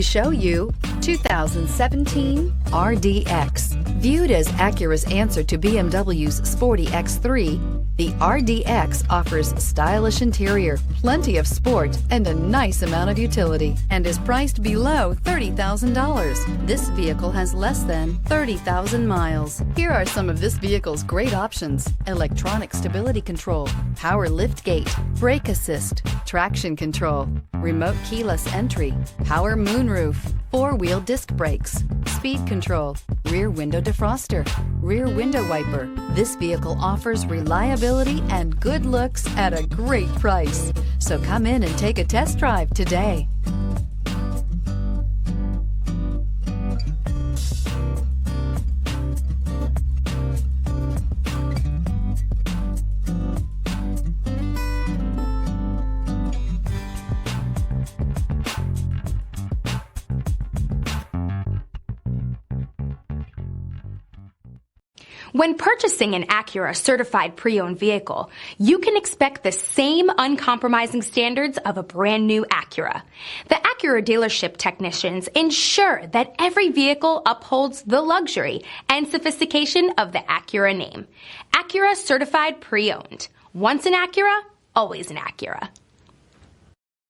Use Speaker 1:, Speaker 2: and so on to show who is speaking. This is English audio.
Speaker 1: Show you 2017 RDX. Viewed as Acura's answer to BMW's sporty X3, the RDX offers stylish interior, plenty of sport, and a nice amount of utility, and is priced below $30,000. This vehicle has less than 30,000 miles. Here are some of this vehicle's great options: electronic stability control, power liftgate, brake assist, traction control, remote keyless entry, power moonroof, four-wheel disc brakes, speed control, rear window defroster, rear window wiper. This vehicle offers reliability and good looks at a great price. So come in and take a test drive today.
Speaker 2: When purchasing an Acura certified pre-owned vehicle, you can expect the same uncompromising standards of a brand new Acura. The Acura dealership technicians ensure that every vehicle upholds the luxury and sophistication of the Acura name. Acura certified pre-owned. Once an Acura, always an Acura.